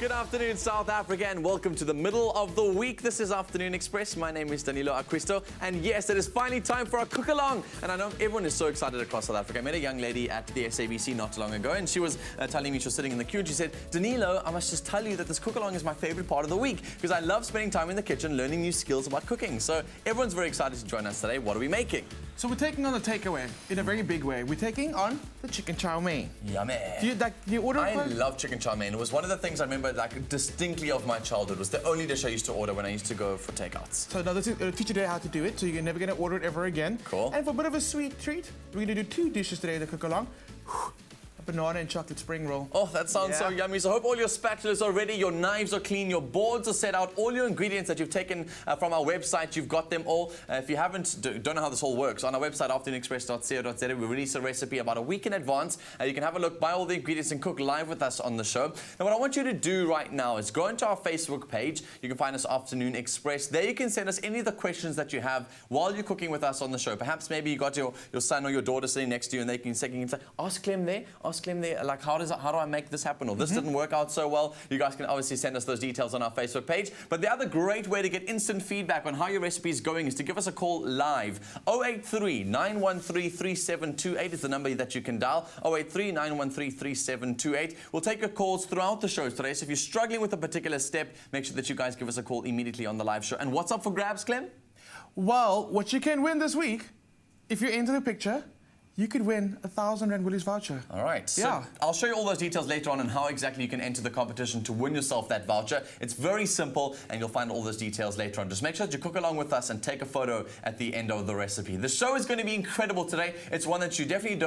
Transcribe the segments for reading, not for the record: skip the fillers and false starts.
Good afternoon, South Africa, and welcome to the middle of the week. This is Afternoon Express. My name is Danilo Acquisto, and yes, it is finally time for our cook-along. And I know everyone is so excited across South Africa. I met a young lady at the SABC not too long ago, and she was telling me, she was sitting in the queue, and she said, Danilo, I must just tell you that this cook-along is my favorite part of the week because I love spending time in the kitchen learning new skills about cooking. So everyone's very excited to join us today. What are we making? So we're taking on the takeaway in a very big way. We're taking on the chicken chow mein. Yummy. Do you order I love chicken chow mein. It was one of the things I remember distinctly of my childhood. It was the only dish I used to order when I used to go for takeouts. So now this is, it'll teach you today how to do it, so you're never going to order it ever again. Cool. And for a bit of a sweet treat, we're going to do two dishes today to cook along. A banana and chocolate spring roll. Oh, that sounds so yummy. So I hope all your spatulas are ready, your knives are clean, your boards are set out, all your ingredients that you've taken from our website, you've got them all. If you don't know how this all works, on our website, afternoonexpress.co.za, we release a recipe about a week in advance. You can have a look, buy all the ingredients and cook live with us on the show. Now, what I want you to do right now is go into our Facebook page. You can find us Afternoon Express. There you can send us any of the questions that you have while you're cooking with us on the show. Perhaps maybe you got your son or your daughter sitting next to you and they can say, ask Clem there, like how do I make this happen? Or this didn't work out so well. You guys can obviously send us those details on our Facebook page. But the other great way to get instant feedback on how your recipe is going is to give us a call live. 083-913-3728 is the number that you can dial. 083-913-3728. We'll take your calls throughout the show today. So if you're struggling with a particular step, make sure that you guys give us a call immediately on the live show. And what's up for grabs, Clem? Well, what you can win this week, if you enter the picture, you could win a 1,000 Rand Woolies voucher. All right. So I'll show you all those details later on how exactly you can enter the competition to win yourself that voucher. It's very simple, and you'll find all those details later on. Just make sure that you cook along with us and take a photo at the end of the recipe. The show is going to be incredible today. It's one that you definitely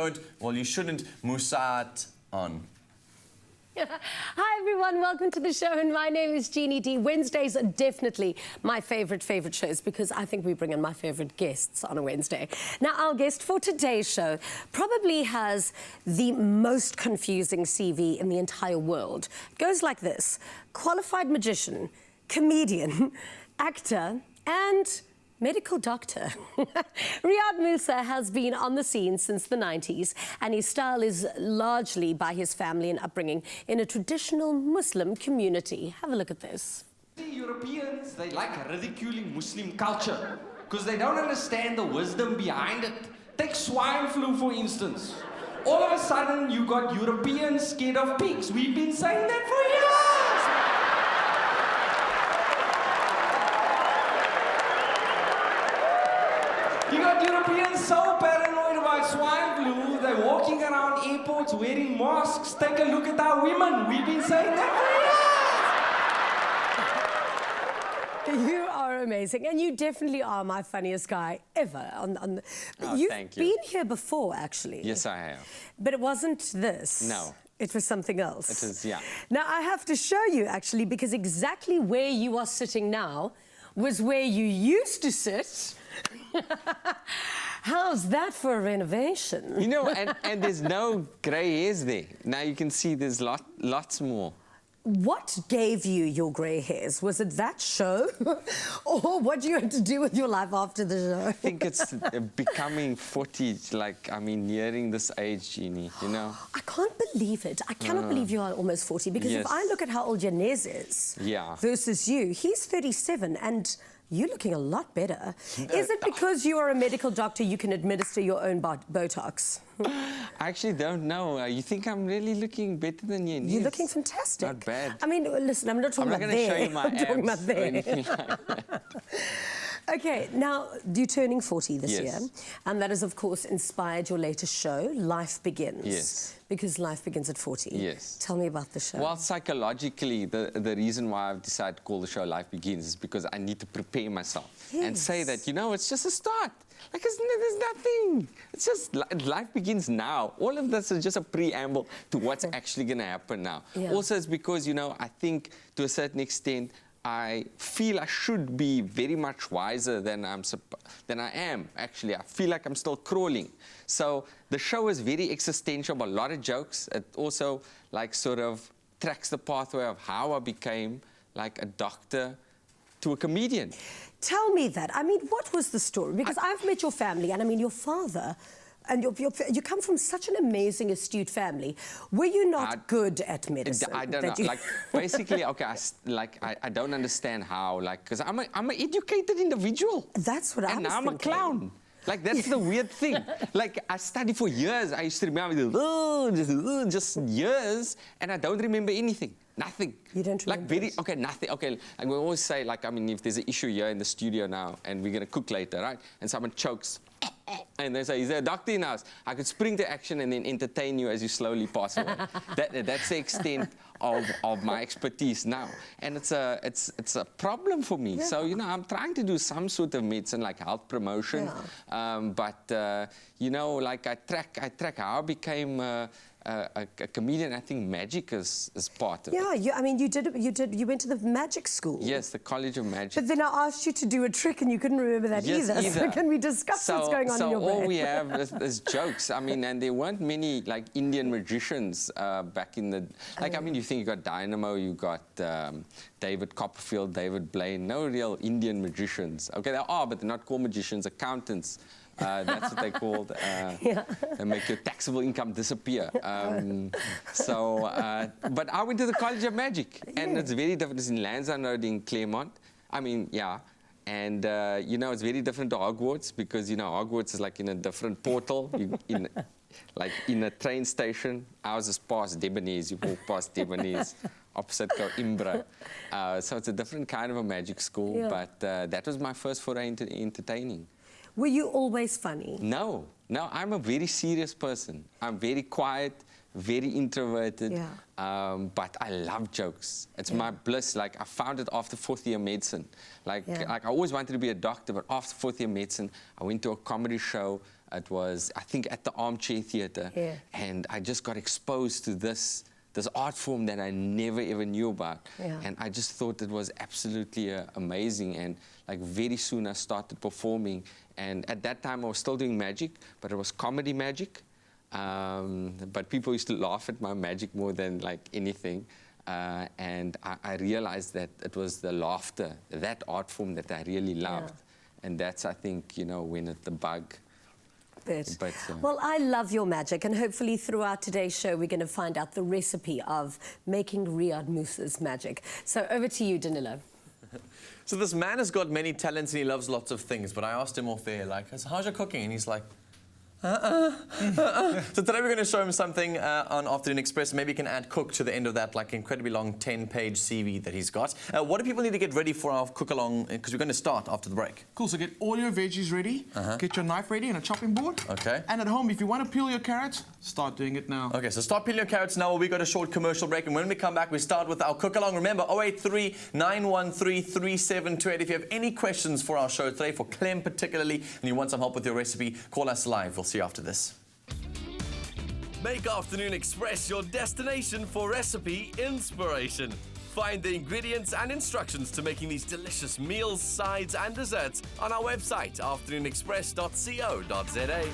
you shouldn't Moosa on. Hi everyone, welcome to the show, and my name is Jeannie D. Wednesdays are definitely my favorite shows because I think we bring in my favorite guests on a Wednesday. Now, our guest for today's show probably has the most confusing CV in the entire world. It goes like this: qualified magician, comedian, actor, and medical doctor. Riaad Moosa has been on the scene since the 90s, and his style is largely by his family and upbringing in a traditional Muslim community. Have a look at this. The Europeans, they like ridiculing Muslim culture because they don't understand the wisdom behind it. Take swine flu, for instance. All of a sudden, you got Europeans scared of pigs. We've been saying that for years. You got Europeans so paranoid about swine flu, they're walking around airports wearing masks. Take a look at our women. We've been saying that for years. You are amazing, and you definitely are my funniest guy ever. You've thank you. been here before, actually. Yes, I have. But it wasn't this. No. It was something else. It is, yeah. Now, I have to show you, actually, because exactly where you are sitting now was where you used to sit. How's that for a renovation? You know, and there's no grey hairs there. Now you can see there's lots more. What gave you your grey hairs? Was it that show? Or what you had to do with your life after the show? I think it's becoming 40, nearing this age, Jeannie, you know? I can't believe it. I cannot believe you are almost 40, because if I look at how old Janez is versus you, he's 37, and you're looking a lot better. Is it because you are a medical doctor, you can administer your own Botox? I actually don't know. You think I'm really looking better than you? You're looking fantastic. Not bad. I mean, listen, I'm not talking about there. I'm not going to show you my abs I'm talking or about anything like that. Okay, now, you're turning 40 this Yes. year, and that has, of course, inspired your latest show, Life Begins. Yes. Because life begins at 40. Yes. Tell me about the show. Well, psychologically, the reason why I've decided to call the show Life Begins is because I need to prepare myself and say that, you know, it's just a start. Like, there's nothing. It's just life begins now. All of this is just a preamble to what's actually going to happen now. Yeah. Also, it's because, you know, I think to a certain extent, I feel I should be very much wiser than I am, actually. I feel like I'm still crawling. So the show is very existential, but a lot of jokes. It also, like, sort of tracks the pathway of how I became, like, a doctor to a comedian. Tell me that. I mean, what was the story? Because I've met your family, and I mean, your father and you come from such an amazing, astute family. Were you not good at medicine? I don't know. Like, basically, okay, I don't understand how, like, because I'm an educated individual. That's what I was And now I'm a thinking. clown. Like, that's the weird thing. Like, I studied for years. I used to remember just years, and I don't remember anything. Nothing. You don't remember Like, okay, nothing. Okay, like we always say, like, I mean, if there's an issue here in the studio now, and we're going to cook later, right? And someone chokes, and they say, is there a doctor in the house? I could spring to action and then entertain you as you slowly pass away. That's the extent of my expertise now. And it's a problem for me. Yeah. So, you know, I'm trying to do some sort of medicine, like health promotion. Yeah. But you know, like I track how I became a comedian. I think magic is part of it. Yeah, I mean, you went to the magic school. Yes, the College of Magic. But then I asked you to do a trick and you couldn't remember that Yes, either. So can we discuss what's going on in your brain? So all we have is jokes. I mean, and there weren't many like Indian magicians back in the... Like, I mean, you think you got Dynamo, you got David Copperfield, David Blaine. No real Indian magicians. Okay, there are, but they're not called magicians, accountants. That's what they called. They make your taxable income disappear. But I went to the College of Magic, and it's very different. It's in Lansdowne Road in Claremont. I mean, yeah. And, you know, it's very different to Hogwarts because, you know, Hogwarts is like in a different portal. Like in a train station. Ours is past Debonese. You walk past Debonese. Opposite Coimbra. So it's a different kind of a magic school. Yeah. But that was my first foray into entertaining. Were you always funny? No, I'm a very serious person. I'm very quiet, very introverted, but I love jokes. It's my bliss. Like, I found it after fourth year medicine. Like I always wanted to be a doctor, but after fourth year medicine, I went to a comedy show. It was, I think, at the Armchair Theatre, and I just got exposed to this art form that I never ever knew about. And I just thought it was absolutely amazing. And like very soon I started performing. And at that time I was still doing magic, but it was comedy magic. But people used to laugh at my magic more than like anything. And I realized that it was the laughter, that art form that I really loved. And that's, I think, you know, when the bug... But, well, I love your magic, and hopefully throughout today's show we're going to find out the recipe of making Riaad Moosa's magic. So over to you, Danilo. So this man has got many talents and he loves lots of things, but I asked him off there, like, how's your cooking? And he's like, So today we're going to show him something on Afternoon Express. Maybe you can add cook to the end of that, like incredibly long 10-page CV that he's got. What do people need to get ready for our cook-along? Because we're going to start after the break. Cool, so get all your veggies ready, get your knife ready and a chopping board. Okay. And at home, if you want to peel your carrots, start doing it now. Okay, so start peeling your carrots now. We got a short commercial break, and when we come back, we start with our cook-along. Remember, 083-913-3728. If you have any questions for our show today, for Clem particularly, and you want some help with your recipe, call us live. We'll see you after this. Make Afternoon Express your destination for recipe inspiration. Find the ingredients and instructions to making these delicious meals, sides and desserts on our website, afternoonexpress.co.za.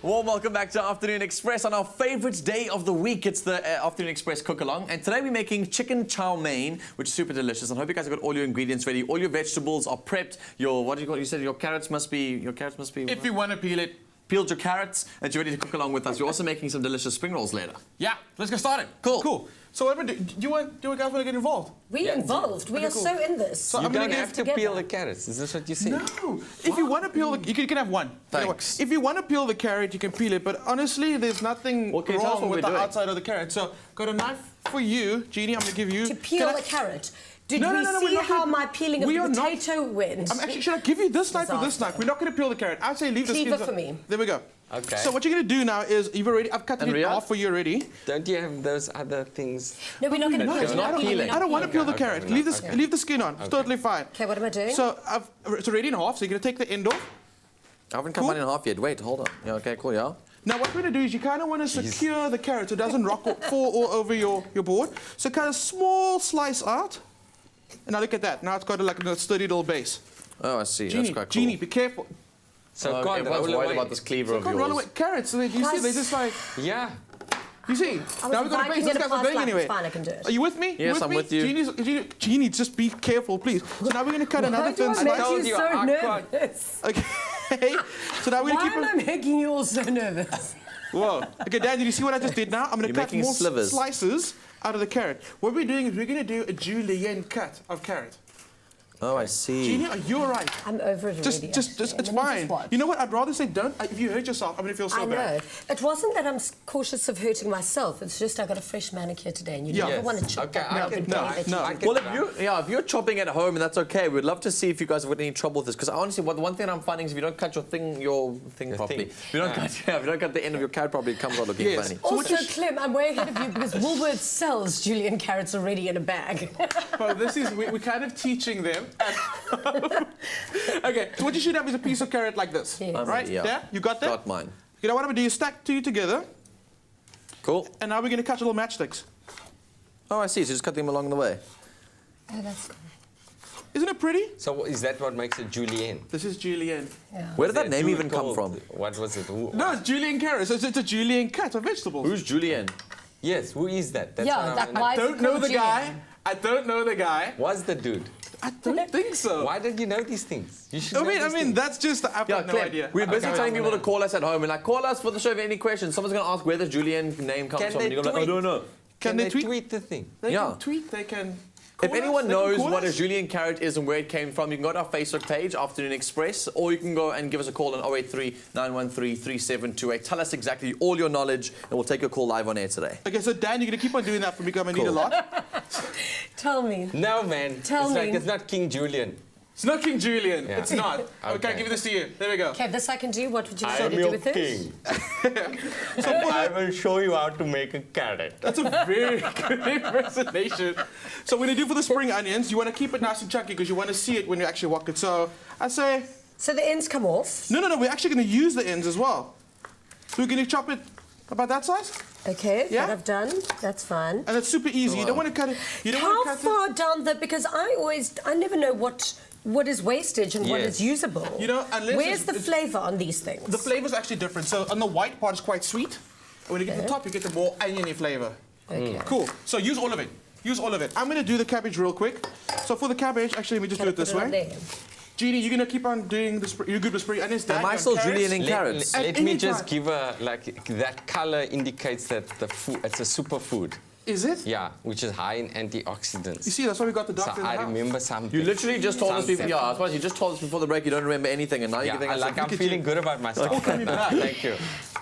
Warm welcome back to Afternoon Express on our favorite day of the week. It's the Afternoon Express cook-along, and today we're making chicken chow mein, which is super delicious. I hope you guys have got all your ingredients ready. All your vegetables are prepped. Your, what do you call it? You said your carrots must be... If you want to peel it. Peeled your carrots, and you're ready to cook along with us. We're also making some delicious spring rolls later. Yeah, let's get started. Cool. So what do you guys want to get involved? We're involved. We are so in this. So You I'm gonna don't give have to peel the carrots. Is this what you said? No. If you want to peel the... You can have one. Thanks. If you want to peel the carrot, you can peel it. But honestly, there's nothing Well, can you tell us wrong what with we're the doing? outside of the carrot. So got a knife for you, Jeannie. I'm going to give you... To peel a carrot. Did we we're see not how gonna- my peeling of we the are not- potato went? Should I give you this knife or this Disaster. knife? We're not going to peel the carrot. I'd say leave the Cleaver skins. for me. There we go. Okay. So what you're going to do now is I've cut And it Riaad? off for you already. Don't you have those other things? No, we're not going to No, peel. it's We're not peeling. I don't want to peel the Okay, carrot. okay, Leave the skin on. It's totally fine. Okay, what am I doing? So it's already in half. So you're going to take the end off. I haven't cut mine in half yet. Wait, hold on. Yeah, okay, cool, yeah. Now what we're going to do is you kind of want to secure the carrot so it doesn't fall all over your board. So kind of small slice out. And now look at that. Now it's got like a sturdy little base. Oh, I see. Jeannie, That's quite cool. Jeannie, be careful. So Oh, can't everyone's roll worried away. about this cleaver So of can't yours. run away. Carrots, you see, they just like... Yeah. You see? I Now was we've got to base. These guys are going anyway. Fine, I can do it. Are you with me? Yes, I'm with you. Jeannie, just be careful, please. So now we're going to cut another thin Why do I slice. make you so nervous? Okay. So now we're Why going to am keep I making you all so nervous? Whoa. Okay, Dan, did you see what I just did now? I'm going to cut making more slivers. slices out of the carrot. What we're doing is we're going to do a julienne cut of carrot. Oh, I see. Jeannie, are you all right? I'm over it already. Just, actually. it's Let me fine. just watch. You know what? I'd rather say don't. If you hurt yourself, I'm going to feel so I bad. know. It wasn't that I'm cautious of hurting myself. It's just I got a fresh manicure today, and you Yeah. never Yes. want to chop Okay, that I nail can the day try. that you- No. I can Well, if you're chopping at home and that's okay, we'd love to see if you guys have got any trouble with this. Because honestly, one thing I'm finding is if you don't cut your thing properly, if you don't cut the end of your carrot properly, it comes out looking Yes. funny. So what Also, you Clem, I'm way ahead of you because Woolworths sells julienne carrots already in a bag. Well, this is, we're kind of teaching them. Okay, so what you should have is a piece of carrot like this. Yes. Right? Yeah. There? You got that? Got mine. You know what I'm going to do is stack two together, Cool. and now we're going to cut little matchsticks. Oh, I see. So just cut them along the way. Oh, that's cool. Isn't it pretty? So is that what makes it julienne? This is julienne. Yeah. Where did that Is name dude even come called- from? What was it? No, it's julienne carrots. It's a julienne cut of vegetables. Who's Julian? Yes, who is that? That's Yeah, what that I'm- why- I don't know the guy. I don't know the guy. Was the dude? I don't think so. Why did you know these things? You should I know mean, these things. that's just, I've got no Clem, idea. we're busy Okay, telling I'm people to gonna- call us at home and like, call us for the show if you have any questions. Someone's going to ask where the Julian name comes Can from. they And you're going to be like, I tweet? don't know. Can they tweet? tweet the thing? They Yeah. can tweet, they can If call us, anyone they can knows call what a us. julienne carrot is and where it came from, you can go to our Facebook page, Afternoon Express, or you can go and give us a call on 083 913 3728. Tell us exactly all your knowledge, and we'll take your call live on air today. Okay, so Dan, you're going to keep on doing that for me because I need a Cool. lot. Tell me. No, man. Tell it's me. Like, it's not King Julian. It's not King Julian. Yeah. It's not. Okay, Okay. give this to you. There we go. Okay, this I can do. What would you I like am to do your with it? king. I will show you how to make a carrot. That's a very good impersonation. So what you do for the spring onions, you want to keep it nice and chunky because you want to see it when you actually walk it. So I say, So the ends come off. no, we're actually going to use the ends as well. So we're going to chop it about that size, Okay, Yeah? that I've done. That's fine. and it's super easy. You don't want to cut it. You don't How want to cut far down the? Because I never know what is wastage and what Yes. is usable. You know, unless Where's it's- the it's- flavour on these things? The flavor's actually different. So on the white part is quite sweet, and when you get to the top, you get the more oniony flavor. Okay. Cool. So use all of it. Use all of it. I'm going to do the cabbage real quick. So for the cabbage, actually, let me just Can do I it this put it on way. there? Jeannie, you're going to keep on doing the you're good with spring onions. Dan, Am I you're still carrots. Julian in carrots? At Let any me just time. give a, like, that color indicates that the food, it's a superfood. Is it? Yeah, which is high in antioxidants. You see, that's why we got the So doctor in the I house. remember something. You literally just told us before. Something. Yeah, I suppose you just told us before the break you don't remember anything, and now Yeah, you think I'm feeling good about myself. coming back. Thank you.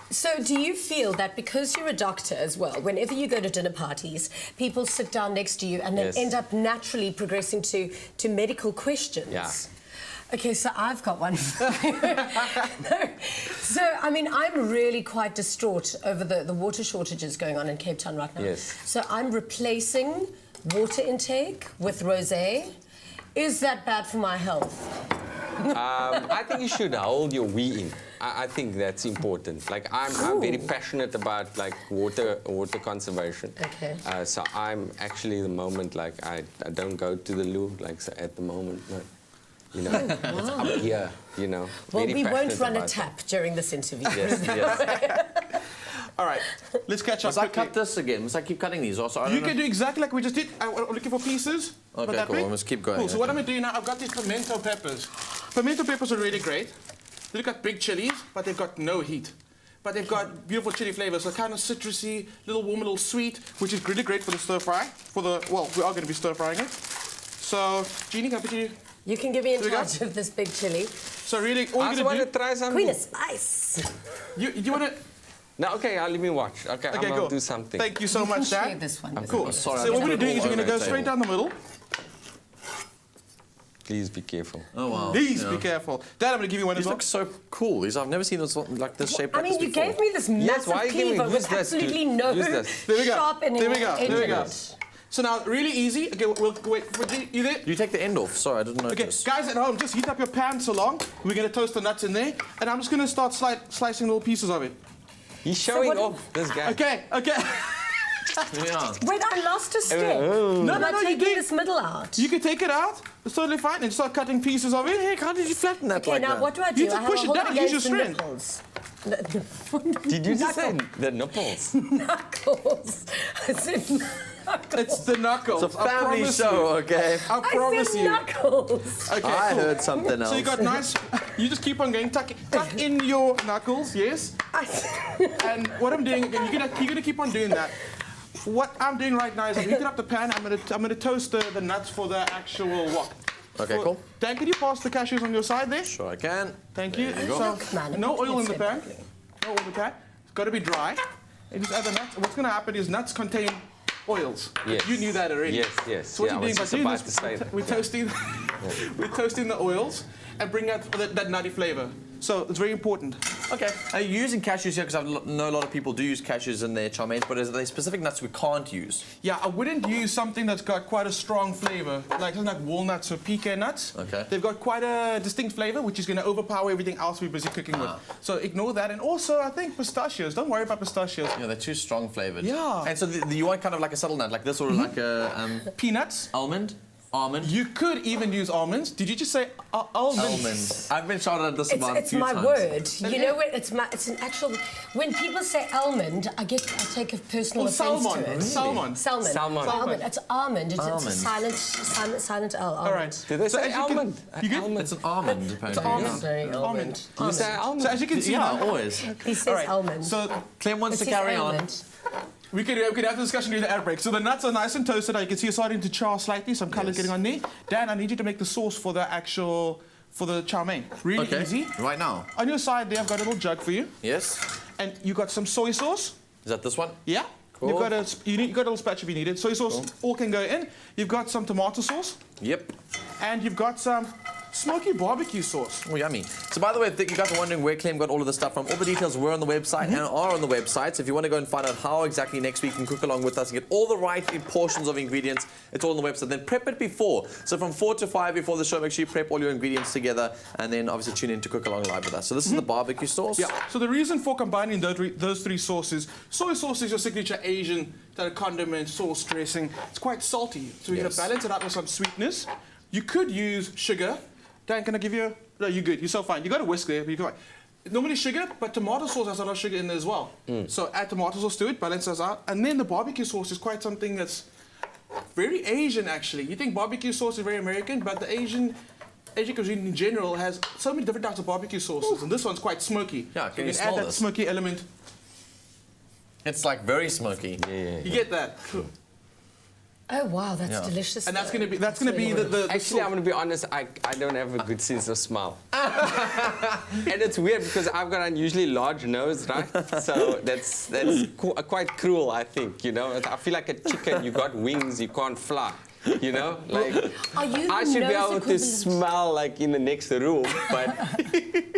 So do you feel that because you're a doctor as well, whenever you go to dinner parties, people sit down next to you and then Yes. end up naturally progressing to medical questions? Yeah. Okay, so I've got one. No. So, I mean, I'm really quite distraught over the water shortages going on in Cape Town right now. Yes. So I'm replacing water intake with rosé. Is that bad for my health? I think you should hold your wee in. I think that's important. Like I'm very passionate about like water conservation. Okay. So I'm actually the moment like I don't go to the loo like so at the moment. No, you know, it's up here. You know. Well, very we won't passionate run a about tap during this interview. that. Yes, yes. All right, let's catch up Must I quickly. cut this again? Must I keep cutting these? Also, I You don't know. can do exactly like we just did. I'm looking for pieces. About Okay, that cool. big. I must keep going. Cool. So what Okay. I'm going to do now, I've got these pimento peppers. Pimento peppers are really great. They've got big chilies, but they've got no heat. But they've got beautiful chili flavors, so kind of citrusy, little warm, a little sweet, which is really great for the stir fry. Well, we are going to be stir frying it. So, Jeannie, can I put you? You can give me in Here we go. charge of this big chili. So really, all I you're also want going to to try Queen something. of Spice. do, you want to? No, okay, let me watch. Okay, Okay, I'm cool. gonna do something. Thank you so You can much, share Dad. this one. with Cool. me. Sorry, So I'm what we're gonna doing is go you're going to over go the straight table. down the middle. Please be careful. Oh wow. Please Yeah. be careful. Dad, I'm going to give you one These as well. look so cool. These I've never seen this like this shape I like mean, this you before. gave me this massive why are you giving me- cleaver use with this, absolutely dude. no Use this. There we go. sharpening There we go. edge There we in go. it. So now, really easy. Okay, we'll wait. You there? You take the end off. Sorry, I didn't Okay, notice. guys at home, just heat up your pan so long. We're going to toast the nuts in there. And I'm just going to start slicing little pieces of it. He's showing what- off, this guy. Okay. Yeah. Wait, I lost a step. No, Am I you taking did. this middle out? You can take it out. It's totally fine. And start cutting pieces of it. Heck, how did you flatten that Okay, like now that? what do I do? You have I to push it hold down, against use the your strength. nipples. Did you just say the nipples? Knuckles. I said knuckles. It's the knuckles. It's a I family promise show, you. okay? I promise I said you. knuckles. Okay, I cool. heard something else. So you got nice. You just keep on going. Tuck in your knuckles, yes. And what I'm doing, you're gonna keep on doing that. What I'm doing right now is I'm heating up the pan. I'm gonna toast the nuts for the actual wok. Okay, cool. Dan, can you pass the cashews on your side there? Sure I can. Thank you. There you go. So, Look, man, no oil in it's the pan. simply. No oil in the pan. It's got to be dry. And just add the nuts. What's going to happen is nuts contain oils. Yes. You knew that already. Yes, yes. So what Yeah, I you're was doing by just doing about this, to say that. we're toasting the oils and bring out that nutty flavor. So it's very important. Okay. Are you using cashews here? Because I know a lot of people do use cashews in their chow mein, but is there specific nuts we can't use? Yeah, I wouldn't use something that's got quite a strong flavor, like something like walnuts or pecan nuts. Okay. They've got quite a distinct flavor, which is going to overpower everything else we're busy cooking with. So ignore that. And also, I think pistachios. Don't worry about pistachios. Yeah, they're too strong flavored. Yeah. And so you want kind of like a subtle nut, like this, or like a Peanuts. almond? Almond? You could even use almonds. Did you just say almonds? Almonds. I've been shouted at this about a It's few my times. word. You know what? It's an actual. When people say almond, I take a personal Or offence salmon. to it. Salmon. Salmon. Salmon. Almond. It's almond. It's a Almond. silent L. All right. Did they So say as you can- almond? you good? Almond. It's an almond, apparently. Almond. Yeah. Almond. You say almond? So as you can see Yeah, now, always. He says all right. almond. So Clem wants It to says carry on. almond. we could have the discussion during the ad break. So the nuts are nice and toasted. You can see it's starting to char slightly. Some color Yes. getting on there. Dan, I need you to make the sauce for the chow mein. Really Okay. easy. Right now. On your side there, I've got a little jug for you, Yes. and you got some soy sauce. Is that this one? Yeah. Cool. You've got you got a little spatula if you need it. Soy sauce all can go in. You've got some tomato sauce, Yep. and you've got some smoky barbecue sauce. Oh, yummy. So, by the way, if you guys are wondering where Clem got all of the stuff from, all the details were on the website and are on the website. So, if you want to go and find out how exactly next week you can cook along with us and get all the right portions of ingredients, it's all on the website. Then prep it before. So, from 4 to 5 before the show, make sure you prep all your ingredients together and then obviously tune in to cook along live with us. So, this is the barbecue sauce. Yeah. So the reason for combining those three sauces, soy sauce is your signature Asian condiment, sauce dressing. It's quite salty, so we're Yes. gonna balance it out with some sweetness. You could use sugar. Dan, can I give you? No, you're good. You're so fine. You got a whisk there, but you're fine. Normally sugar, but tomato sauce has a lot of sugar in there as well. So add tomato sauce to it, balance us out, and then the barbecue sauce is quite something that's very Asian actually. You think barbecue sauce is very American, but the Asian cuisine in general has so many different types of barbecue sauces, and this one's quite smoky. Yeah, can you add smell that this? smoky element. It's like very smoky. You get that, Oh wow, that's Yeah. delicious. and that's though. gonna be the Actually, I'm sauce. going to be honest, I don't have a good sense of smell. And it's weird because I've got an unusually large nose, right? So that's quite cruel, I think, you know? I feel like a chicken, you got wings, you can't fly. You know, like Are you I the should be nose able to equivalent? smell like in the next room, but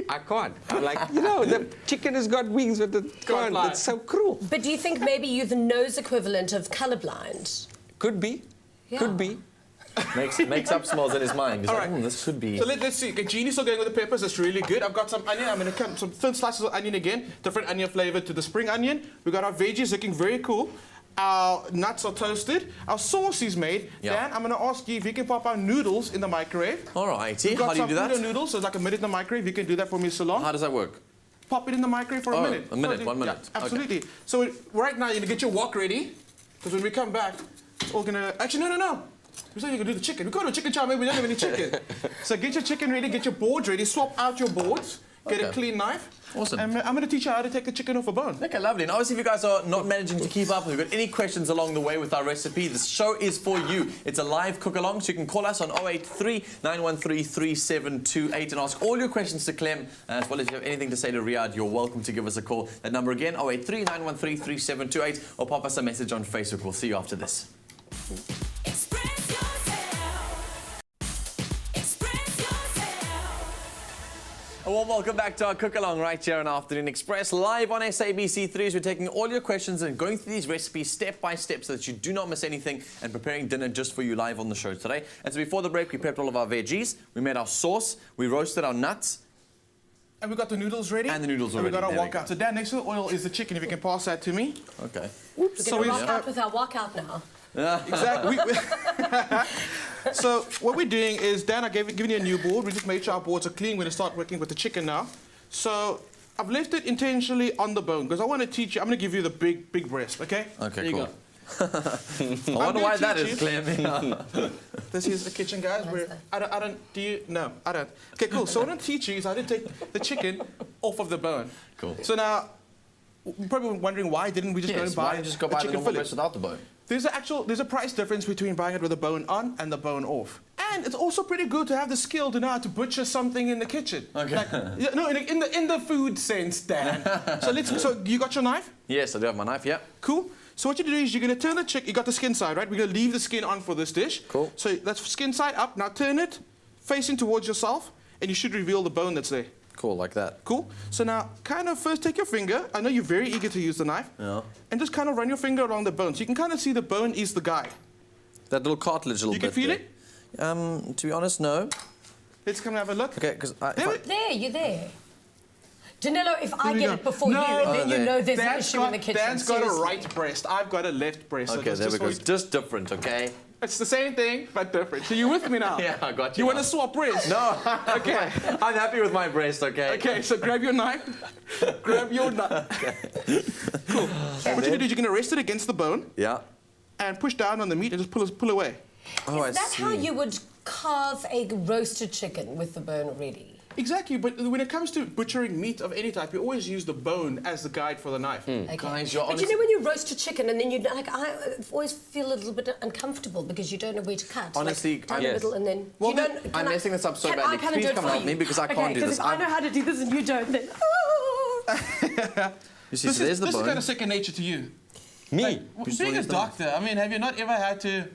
I can't. I'm like, you know, the chicken has got wings, but it can't. fly. It's so cruel. But do you think maybe you're the nose equivalent of colorblind? Could be, Yeah. could be. Makes up smells in his mind. He's All like, right. this should be. So let's see. Okay, Jeannie's still going with the peppers. That's really good. I've got some onion. I'm going to cut some thin slices of onion again. Different onion flavor to the spring onion. We've got our veggies looking very cool. Our nuts are toasted. Our sauce is made. Yeah. Dan, I'm going to ask you if you can pop our noodles in the microwave. All righty. We've How got do you some do that? potato noodles, so it's like a minute in the microwave. You can do that for me so long. How does that work? Pop it in the microwave for Oh, a minute. a minute, 1 minute. Yeah, absolutely. So right now, you're going to get your wok ready. Because when we come back, it's all going to... Actually, no. We said you can do the chicken. We got a chicken chow mein. We don't have any chicken. So get your chicken ready. Get your boards ready. Swap out your boards. Get a Okay. clean knife. Awesome. And I'm going to teach you how to take the chicken off a bone. Okay, lovely. And obviously, if you guys are not managing to keep up, if you've got any questions along the way with our recipe, this show is for you. It's a live cook-along, so you can call us on 083 913 3728 and ask all your questions to Clem, as well as if you have anything to say to Riaad, you're welcome to give us a call. That number again, 083 913 3728, or pop us a message on Facebook. We'll see you after this. Express yourself. Express yourself. A warm welcome back to our cook-along right here on Afternoon Express, live on SABC3 as we're taking all your questions and going through these recipes step by step so that you do not miss anything and preparing dinner just for you live on the show today. And so before the break, we prepped all of our veggies, we made our sauce, we roasted our nuts, And we got the noodles ready. And the noodles and we got already. our There we wok out. So Dan, next to the oil is the chicken. If you can pass that to me. Okay. Oops, So we're we- going to rock out with our walkout now. Exactly. So what we're doing is, Dan, I've given you a new board. We just made sure our boards are clean. We're going to start working with the chicken now. So I've left it intentionally on the bone because I want to teach you. I'm going to give you the big breast, okay? Okay, There you cool. go. I wonder why that is, Clem. This is the kitchen, guys. I don't, do you? No, I don't. Okay, cool. So what I'm going to teach you is how to take the chicken off of the bone. Cool. So now, you're probably wondering why didn't we just go and Yes, buy why don't you just go a buy the chicken normal fillet? breast without the bone? There's a price difference between buying it with the bone on and the bone off. And it's also pretty good to have the skill to know how to butcher something in the kitchen. Okay. Like, yeah, no, in the food sense, Dan. So you got your knife? Yes, I do have my knife, yeah. Cool. So what you do is you're going to turn the chicken. You got the skin side, right? We're going to leave the skin on for this dish. Cool. So that's skin side up. Now turn it facing towards yourself, and you should reveal the bone that's there. Cool, like that. Cool. So now, kind of first take your finger. I know you're very eager to use the knife. Yeah. And just kind of run your finger along the bone. So you can kind of see the bone is the guide. That little cartilage a little You bit can feel there. it? To be honest, no. Let's come and have a look. Okay, because There, you're there. Danilo, if I we get go. it before No. you, then you there. know there's an Dan's issue in the kitchen. Dan's got a Seriously. right breast. I've got a left breast. So Okay, it's there we just go. what It's just different, okay? it's the same thing, but different. So you with me now? Yeah, I got you You want now. to swap breasts? No. Okay. I'm happy with my breast, okay? Okay, so grab your knife. Grab your knife. Cool. What you're going to do is you're going to rest it against the bone Yeah. and push down on the meat and just pull away. Oh, I Is that see. how you would carve a roasted chicken with the bone already? Exactly, but when it comes to butchering meat of any type, you always use the bone as the guide for the knife. Okay. Guys, you're but honest- you know when you roast a chicken and then you like, I always feel a little bit uncomfortable because you don't know where to cut. Honestly, like, down yes. the middle and then. Well, you then- don't, I'm can I- messing this up so can badly. I come and Please do it come for help you? me because I Okay, can't do 'cause this. If I know how to do this and you don't, then. You see, This so there's is the this is bone. kind of second nature to you. Me? Being a doctor, I mean, have you not ever had to,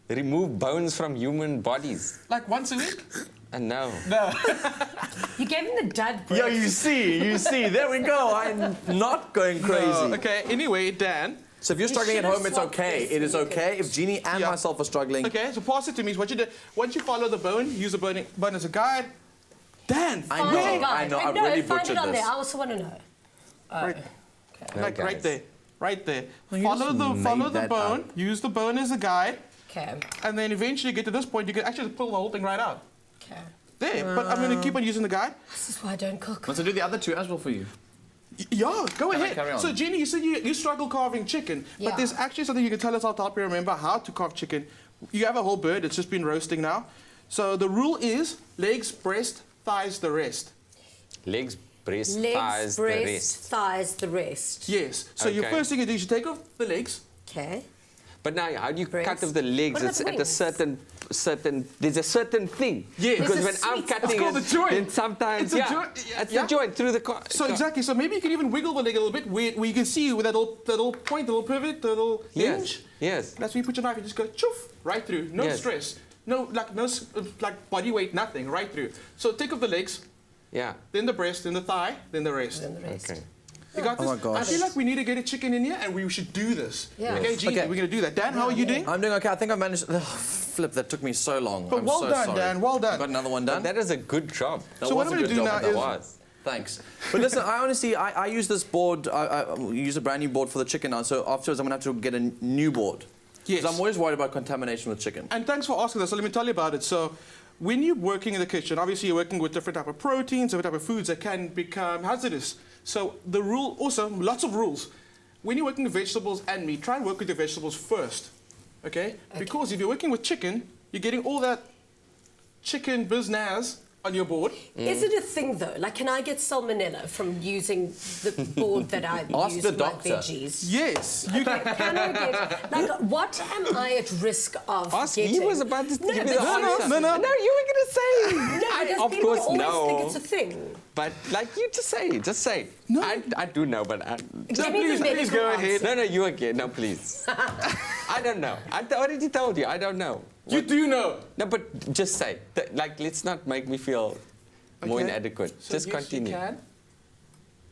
Remove bones from human bodies. like once a week? And no. You gave him the dad breath. Yeah, you see. There we go. I'm not going crazy. Okay, anyway, Dan. So if you're You struggling at should have home, it's swapped okay. this It when is you could. okay. If Jeannie and Yeah. myself are struggling, Okay, so pass it to me. So what you do, once you follow the bone, use the bone as a guide. Dan, I Find know, the guy. I know, I've No, really find butchered it on this. there. I also want to know. Right. like guys. right there, right there. you Follow just the made that bone. Use the bone as a guide, Okay. and then eventually get to this point. You can actually pull the whole thing right out. Okay. There, but I'm going to keep on using the guide. This is why I don't cook. want to do the other two as well for you. Yeah, go ahead. carry on. So, Jeannie, you said you struggle carving chicken, Yeah. but there's actually something you can tell us how to help you remember how to carve chicken. You have a whole bird, it's just been roasting now. So the rule is legs, breast, thighs, the rest. Legs, breast, Legs, thighs, the breast, rest. thighs, the rest. Yes. So your Okay. first thing you do is you take off the legs. Okay. But now, how do you cut Breast. off the legs? What about It's the at a wings? certain. There's a certain thing. Yes. Because There's a when I'm sweet- cutting It's called it, a joint. then sometimes It's a yeah, joint, it's yeah. a joint through the car. So exactly. So maybe you can even wiggle the leg a little bit where you can see with that little point, the little pivot, the little hinge. Yes. That's where you put your knife. You just go choof right through. No Yes. stress. No like body weight, nothing. Right through. So take off the legs, Yeah. then the breast, then the thigh, then the rest. Then the rest. Okay. You got this? my gosh. I feel like we need to get a chicken in here and we should do this. Yeah. Okay, Jeannie, Okay. we're going to do that. Dan, how are you doing? I'm doing okay. I think I managed. Flip, that took me so long. But I'm well so done, sorry. Dan, well done. Got another one done. That is a good job. That So what was I'm a gonna good do job, now that is- Was. Thanks. But listen, I honestly, I use this board, I use a brand new board for the chicken now, so afterwards I'm going to have to get a new board. Yes. Because I'm always worried about contamination with chicken. And thanks for asking that. So let me tell you about it. So when you're working in the kitchen, obviously you're working with different type of proteins, different type of foods that can become hazardous. So the rule, also, lots of rules. When you're working with vegetables and meat, try and work with your vegetables first. Okay? Because if you're working with chicken, you're getting all that chicken biznaz on your board. Is it a thing though? Like, can I get salmonella from using the board that I Ask use the for my doctor. veggies? Yes. You can. Can I get, like, what am I at risk of Ask, getting? he was about to give me the but answer. no. No, you were going to say. No, because of people course, always no. think it's a thing. But like you just say. No. I do know, but I, Give me the please go medical ahead. answer. no, you again. No, please. I don't know. I already told you. I don't know. You do know. No, but just say. Like, let's not make me feel more Okay. inadequate. So Just yes, continue. You can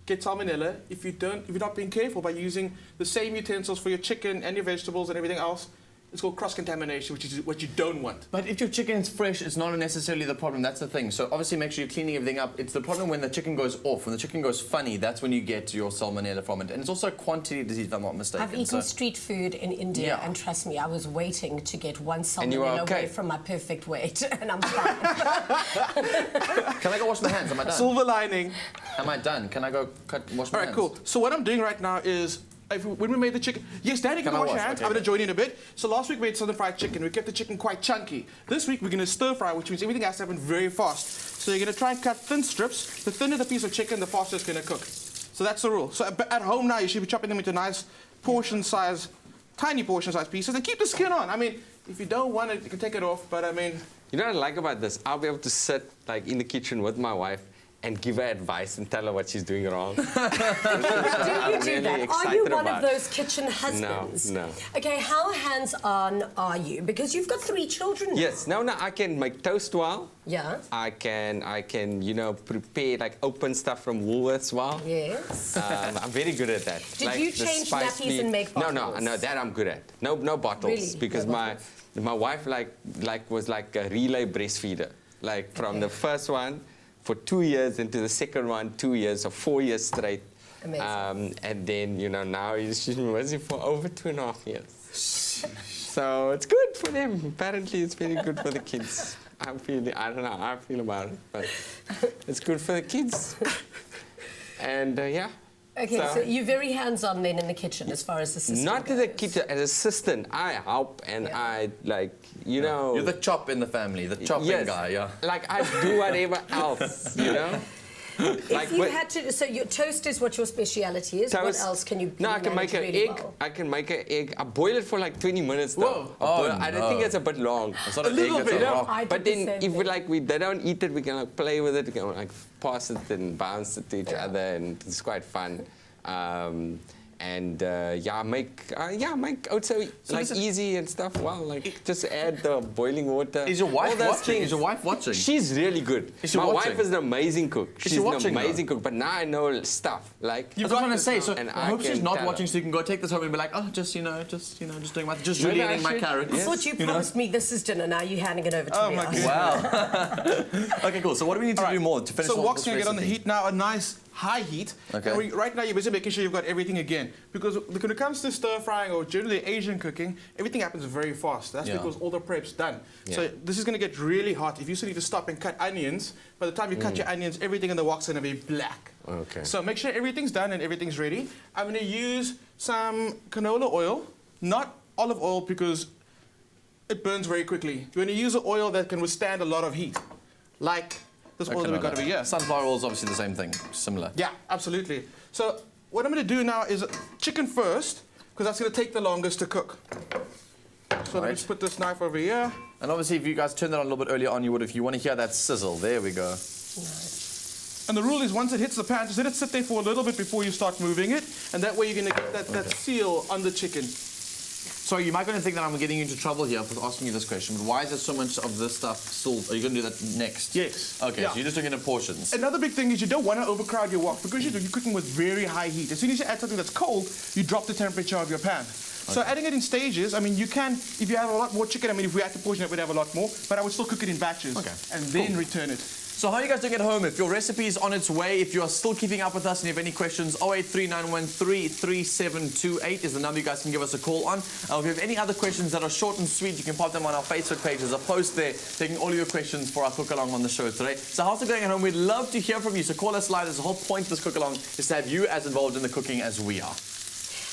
get salmonella if you're not being careful by using the same utensils for your chicken and your vegetables and everything else. It's called cross-contamination, which is what you don't want. But if your chicken's fresh, it's not necessarily the problem. That's the thing. So obviously make sure you're cleaning everything up. It's the problem when the chicken goes off, when the chicken goes funny, that's when you get your salmonella from it. And it's also a quantity disease, if I'm not mistaken. I've eaten street food in India, Yeah. and trust me, I was waiting to get one And you were salmonella okay. away from my perfect weight, and I'm fine. Can I go wash my hands? Am I done? Silver lining. Am I done? Can I go wash my All right, hands? cool. So what I'm doing right now is, when we made the chicken, yes, Danny can Can I wash your wash? hands. Okay, I'm going to good. join in a bit. So last week we made southern fried chicken. We kept the chicken quite chunky. This week we're going to stir fry, which means everything has to happen very fast. So you're going to try and cut thin strips. The thinner the piece of chicken, the faster it's going to cook. So that's the rule. So at home now, you should be chopping them into nice portion size, tiny portion size pieces, and keep the skin on. I mean, if you don't want it, you can take it off. But I mean, You know what I like about this? I'll be able to sit like in the kitchen with my wife and give her advice and tell her what she's doing wrong. Do you do really that? Are you excited one of about it. those kitchen husbands? No. Okay, how hands-on are you? Because you've got 3 children now. Yes, no, I can make toast well. Yeah. I can, you know, prepare, like, open stuff from Woolworths well. Yes. I'm very good at that. Did like, you the change spice nappies meat- and make bottles? No, that I'm good at. No bottles. Really? Because No my bottles? wife, was like a relay breastfeeder. Like, from the first one for 2 years into the second one, 2 years, or 4 years straight. Amazing. And then, you know, now she's been with it for over 2.5 years. So it's good for them. Apparently, it's very good for the kids. I don't know how I feel about it, but it's good for the kids. And yeah. Okay, so you're very hands-on then in the kitchen as far as the system Not to the goes. kitchen, as assistant. I help and I, like, you know. You're the chop in the family, the chopping yes, guy, yeah. Like, I do whatever else, you know? If you had to, so your toast is what your speciality is. What Toast- else can you? No, I can manage make an really egg. well? I can make an egg. I boil it for like 20 minutes though. Oh, I don't think it's a bit long. It's not an egg, it's a rock. I did But the then same if we thing. they don't eat it, we can like play with it. We can like pass it and bounce it to each Yeah. other, and it's quite fun. I make also like listen- easy and stuff. Well, like just add the boiling water. Is your wife all those watching? things. Is your wife watching? She's really good. Is she My watching? wife is an amazing cook. she She's an watching, though? amazing cook. But now I know stuff. Like You've got to say, so and I hope she's can not tell watching, her. so you can go take this home and be like, oh, just doing my, just Maybe julienning I my should. carrots. I Yes. thought you promised me this is dinner. Now you're handing it over to Oh me. my I goodness. see. Wow. Okay, cool. So what do we need to All right. do more to finish So off Wok's this going to get on the recipe? heat now, a nice high heat. Okay. And right now you're busy making sure you've got everything again. Because when it comes to stir frying or generally Asian cooking, everything happens very fast. That's Yeah. because all the prep's done. Yeah. So this is going to get really hot. If you still need to stop and cut onions, by the time you cut your onions, everything in the wok's going to be black. Okay. So make sure everything's done and everything's ready. I'm going to use some canola oil, not olive oil because it burns very quickly. You're going to use an oil that can withstand a lot of heat, like this oil that we've got over here. Sunflower oil is obviously the same thing, similar. Yeah, absolutely. So what I'm going to do now is chicken first, because that's going to take the longest to cook. So let me Right. just put this knife over here. And obviously, if you guys turned that on a little bit earlier on, you would, if you want to hear that sizzle. There we go. And the rule is once it hits the pan, just let it sit there for a little bit before you start moving it. And that way you're going to get that seal on the chicken. So you might going to think that I'm getting you into trouble here for asking you this question, but why is there so much of this stuff still? Are you going to do that next? Yes. Okay, Yeah. so you're just doing it in portions. Another big thing is you don't want to overcrowd your wok because you're cooking with very high heat. As soon as you add something that's cold, you drop the temperature of your pan. So adding it in stages, I mean, you can, if you have a lot more chicken, I mean, if we had to portion it, we'd have a lot more, but I would still cook it in batches. Okay. And then return it. So how are you guys doing at home? If your recipe is on its way, if you are still keeping up with us and you have any questions, 0839133728 is the number you guys can give us a call on. If you have any other questions that are short and sweet, you can pop them on our Facebook page. There's a post there taking all your questions for our cook-along on the show today. So how's it going at home? We'd love to hear from you. So call us live. There's the whole point of this cook-along is to have you as involved in the cooking as we are.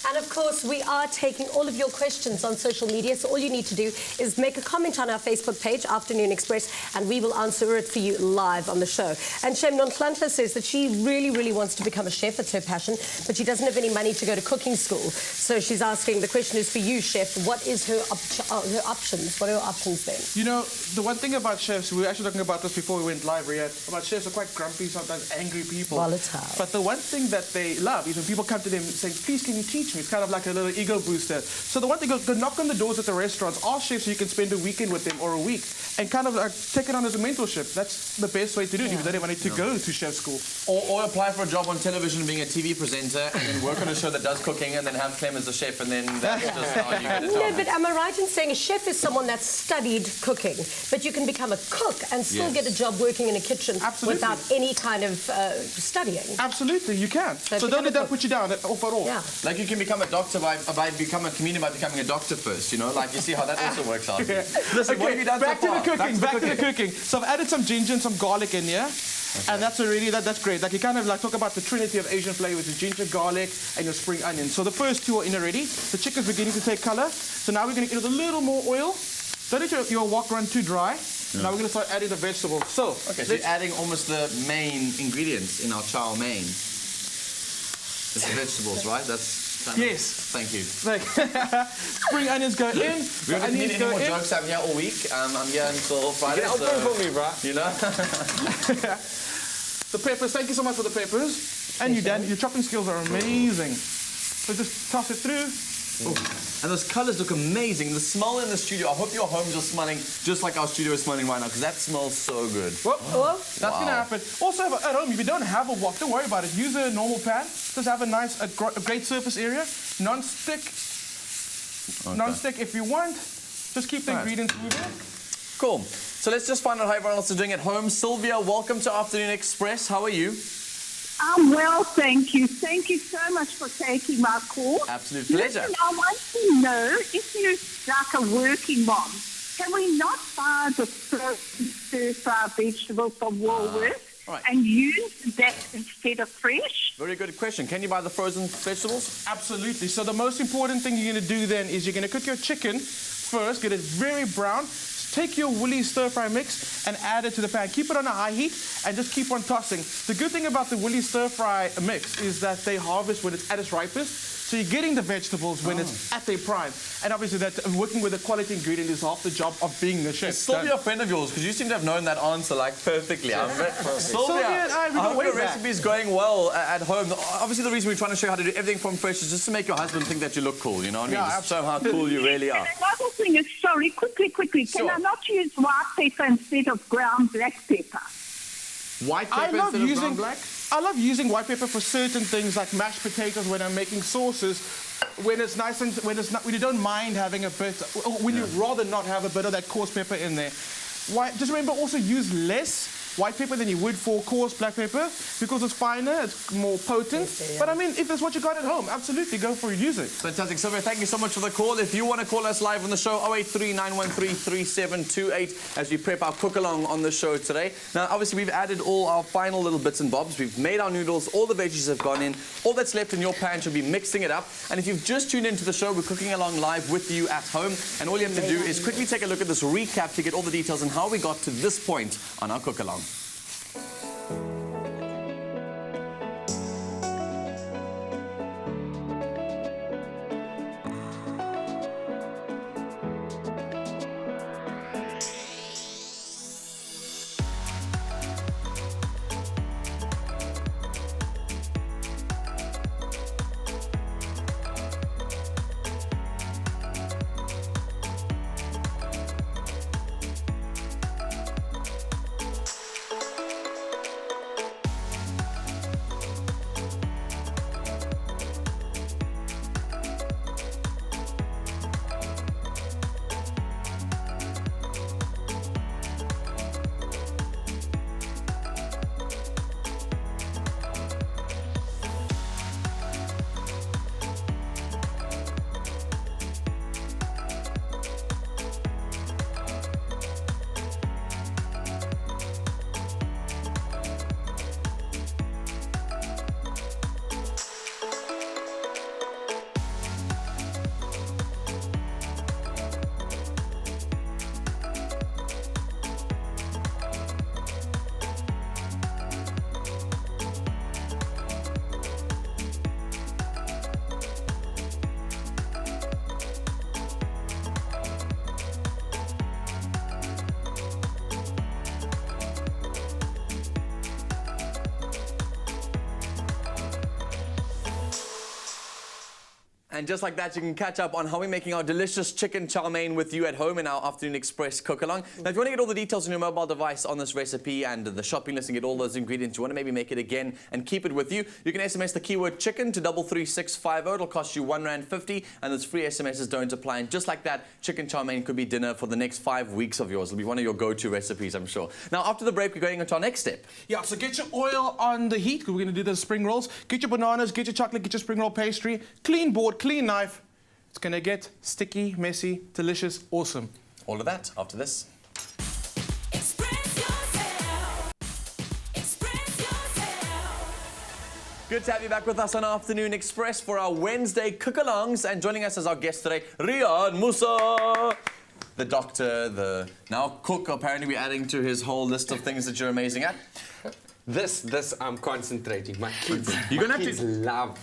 And of course, we are taking all of your questions on social media. So all you need to do is make a comment on our Facebook page, Afternoon Express, and we will answer it for you live on the show. And Shem Nontlantla says that she really, really wants to become a chef. It's her passion, but she doesn't have any money to go to cooking school. So she's asking, the question is for you, chef, what is her options? What are her options then? You know, the one thing about chefs, we were actually talking about this before we went live, Riaad, about chefs are quite grumpy, sometimes angry people. Volatile. But the one thing that they love is when people come to them saying, please, can you teach me? me. It's kind of like a little ego booster. So the one thing, go knock on the doors at the restaurants, ask chefs so you can spend a weekend with them or a week, and kind of take it on as a mentorship. That's the best way to do it if you don't even need to go to chef school. Or apply for a job on television being a TV presenter and then work on a show that does cooking and then have Clem as a chef and then that's just how you get a No, job. but am I right in saying a chef is someone that's studied cooking, but you can become a cook and still get a job working in a kitchen without any kind of studying? Absolutely, you can. So don't let that put you down off at all. Yeah. Like you can become a doctor by becoming a comedian by becoming a doctor first, you know? Like you see how that also works out. Listen, what have you done back so to far? the cooking. Back to the cooking. So I've added some ginger and some garlic in here. And that's already, that's great. Like you kind of like talk about the trinity of Asian flavors, the ginger, garlic, and your spring onion. So the first two are in already. The chicken's beginning to take color. So now we're going to get a little more oil. Don't let your wok run too dry. Now we're going to start adding the vegetables. So, okay, so you're adding almost the main ingredients in our chow mein. It's the vegetables, right? That's yes. Thank you. Like spring onions go in. We haven't need any more jokes. I'm here all week. I'm here until Friday. Get open for me, bro. You know? The peppers. Thank you so much for the peppers. And you, Dan, your chopping skills are amazing. So just toss it through. Ooh. And those colors look amazing. The smell in the studio, I hope your homes are smelling just like our studio is smelling right now, because that smells so good. Whoop. That's going to happen. Also, at home, if you don't have a wok, don't worry about it. Use a normal pan. Just have a great surface area. Non-stick. Okay. Non-stick if you want. Just keep the ingredients moving. Cool. So let's just find out how everyone else is doing at home. Sylvia, welcome to Afternoon Express. How are you? I'm well, thank you. Thank you so much for taking my call. Absolute pleasure. Listen, I want to know if you're like a working mom, can we not buy the frozen stir-fry vegetables from Woolworths right. and use that instead of fresh? Very good question. Can you buy the frozen vegetables? Absolutely. So the most important thing you're going to do then is you're going to cook your chicken first, get it very brown. Take your woolly stir-fry mix and add it to the pan. Keep it on a high heat and just keep on tossing. The good thing about the woolly stir-fry mix is that they harvest when it's at its ripest. So you're getting the vegetables when it's at their prime. And obviously that working with a quality ingredient is half the job of being a chef. Sylvia, a friend of yours, because you seem to have known that answer like perfectly. Sylvia, and I hope way your back. recipe is going well at home. Obviously the reason we're trying to show you how to do everything from fresh is just to make your husband think that you look cool, you know what I mean? Yeah, Just show him how cool you really are. And another thing is, sorry, quickly, can Sure. I not use white pepper instead of ground black pepper? White I pepper love instead of using brown black? I love using white pepper for certain things like mashed potatoes when I'm making sauces. When it's nice and when you don't mind having a bit, or when you rather not have a bit of that coarse pepper in there. Just remember also use less white pepper than you would for coarse black pepper because it's finer, it's more potent. But I mean, if that's what you got at home, absolutely go for it, use it. Fantastic. Sylvia, thank you so much for the call. If you want to call us live on the show, 083-913-3728 as we prep our cook-along on the show today. Now, obviously, we've added all our final little bits and bobs. We've made our noodles. All the veggies have gone in. All that's left in your pan should be mixing it up. And if you've just tuned into the show, we're cooking along live with you at home. And all you have to do is quickly take a look at this recap to get all the details on how we got to this point on our cook-along. And just like that, you can catch up on how we're making our delicious chicken chow mein with you at home in our Afternoon Express cook-along. Now, if you want to get all the details on your mobile device on this recipe and the shopping list and get all those ingredients, you want to maybe make it again and keep it with you, you can SMS the keyword chicken to 33650. It'll cost you R1.50, and those free SMSs don't apply. And just like that, chicken chow mein could be dinner for the next 5 weeks of yours. It'll be one of your go-to recipes, I'm sure. Now, after the break, we're going into our next step. Yeah, so get your oil on the heat, because we're going to do the spring rolls. Get your bananas, get your chocolate, get your spring roll pastry. Clean board, clean knife. It's going to get sticky, messy, delicious, awesome. All of that after this. Express yourself. Express yourself. Good to have you back with us on Afternoon Express for our Wednesday cook-alongs. And joining us as our guest today, Riaad, Moosa, the doctor, the now cook. Apparently we're adding to his whole list of things that you're amazing at. This, I'm concentrating. My kids, You're gonna my have to- kids love.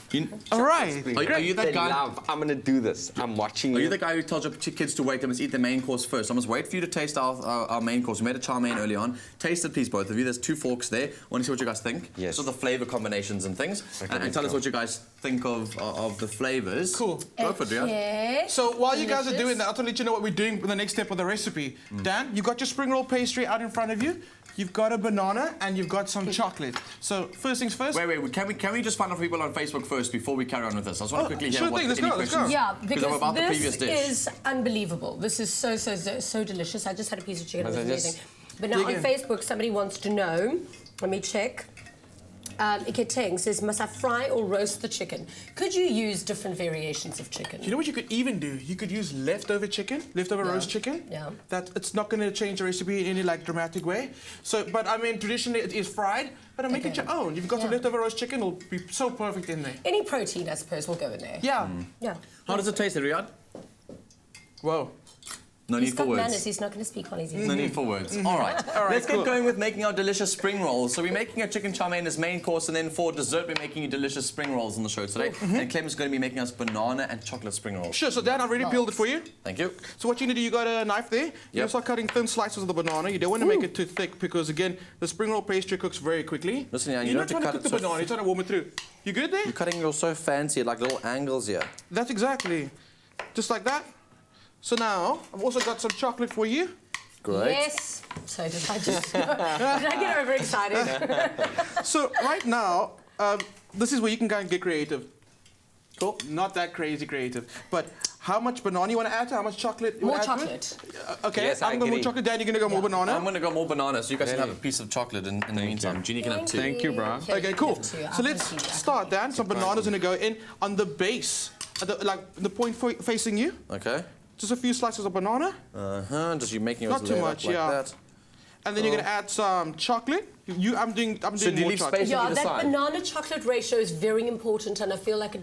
All right. Are you that They guy? love. I'm gonna do this. I'm watching Are you it. the guy who tells your kids to wait? They must eat the main course first. I must wait for you to taste our main course. We made a chow mein early on. Taste it, please, both of you. There's 2 forks there. I want to see what you guys think. Yes. So the flavor combinations and things. Okay, And let's tell us go. what you guys think of the flavors. Cool. Go for it, Riaad. Okay. So while you guys are Delicious. doing that, I'll let you know what we're doing in the next step of the recipe. Dan, you've got your spring roll pastry out in front of you. You've got a banana and you've got some chocolate. So first things first. Wait. Can we just find out for people on Facebook first before we carry on with this? I just want to quickly hear sure what thing, let's any go, let's questions. go. Yeah, I'm because about the previous this dish. is unbelievable. This is so delicious. I just had a piece of chicken. It was But I just- amazing. But now on Dig in. Facebook, somebody wants to know. Let me check. Iketeng says, must I fry or roast the chicken? Could you use different variations of chicken? You know what you could even do? You could use leftover chicken, leftover roast chicken. Yeah. That it's not going to change the recipe in any like dramatic way. So, but I mean, traditionally it is fried, but make it Okay. your own. You've got some Yeah. leftover roast chicken, it'll be so perfect in there. Any protein, I suppose, will go in there. Yeah. Yeah. How does it taste, Riaad? Whoa. No He's need for got manners. words. He's not going to speak while he's eating. No need for words. All right. Let's get cool. going with making our delicious spring rolls. So we're making a chicken chow mein as main course, and then for dessert we're making you delicious spring rolls on the show today. And Clem is going to be making us banana and chocolate spring rolls. Sure, so Dan, I've already peeled it for you. Thank you. So what you need to do, you got a knife there. You Yep. start cutting thin slices of the banana. You don't want to make it too thick because, again, the spring roll pastry cooks very quickly. Listen, yeah, you're you not don't trying to have to cook the cut it so banana, you're trying to warm it through. You good there? You're cutting it all so fancy, like little angles here. That's exactly. Just like that. So now, I've also got some chocolate for you. Great. Yes. So did I just... did I get overexcited? So right now, this is where you can go and get creative. Cool. Not that crazy creative, but how much banana you want to add to? How much chocolate you More want to add to it? chocolate. Okay, Yes, I I'm going more agree. chocolate. Dan, you're going to go more banana. I'm going to go more banana, so you guys can Really? have a piece of chocolate in the meantime. Jeannie can have 2. Thank you, bro. Okay, cool. So let's start, Dan. Some bananas going to go in on the base, at the point facing you. Okay. Just a few slices of banana, Just you making Not yours too laid up much, like yeah. that. and then you're going to add some chocolate. I'm doing So do you more leave chocolate. space? Yeah, either that side. banana chocolate ratio is very important, and I feel like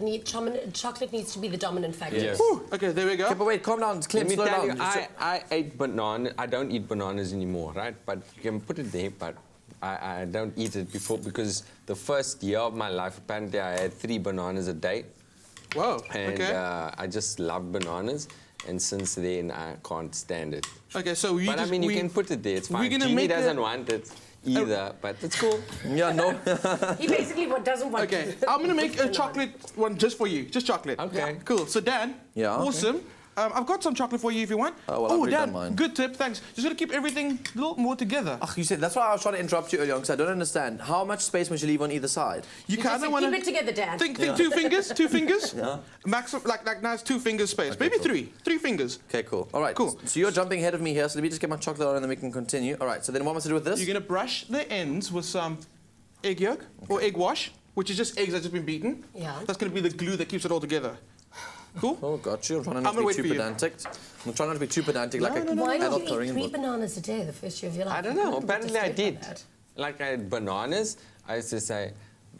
chocolate needs to be the dominant factor. Yes. Whew, okay, there we go. Okay, but wait, calm down. Clem, Let me slow tell down. you, I ate banana. I don't eat bananas anymore, right? But you can put it there, but I don't eat it before because the first year of my life, apparently I had 3 bananas a day. Whoa, And okay. I just love bananas. And since then, I can't stand it. Okay, so But I mean, you can put it there. It's fine. gonna Jeannie make doesn't a- want it either, but it's cool. Yeah, no. He basically doesn't want Okay, I'm going to make a chocolate one just for you. Just chocolate. Okay. Cool. So, Dan. Yeah, okay. Awesome. I've got some chocolate for you if you want. Oh, well, I've already Dan, done mine. good tip. Thanks. Just got to keep everything a little more together. Ach, you said, that's why I was trying to interrupt you earlier on, because I don't understand. How much space must you leave on either side? You You kind just of want keep it together, Dan. Think 2 fingers. 2 fingers. Yeah. Maximum, like nice 2 fingers space. Maybe cool. 3. 3 fingers. Okay, cool. All right. Cool. So you're jumping ahead of me here, so let me just get my chocolate on and then we can continue. All right, so then what must I do with this? You're going to brush the ends with some egg yolk or egg wash, which is just eggs that have just been beaten. Yeah. That's going to be the glue that keeps it all together. Cool? Oh, got you. I'm trying not I'm to gonna be wait too for you. pedantic. I'm trying not to be too pedantic like a Why adult did you touring eat 3 book. bananas a day the first year of your life? I don't know. couldn't Apparently, I just live did. like that. Like I had bananas. I used to say,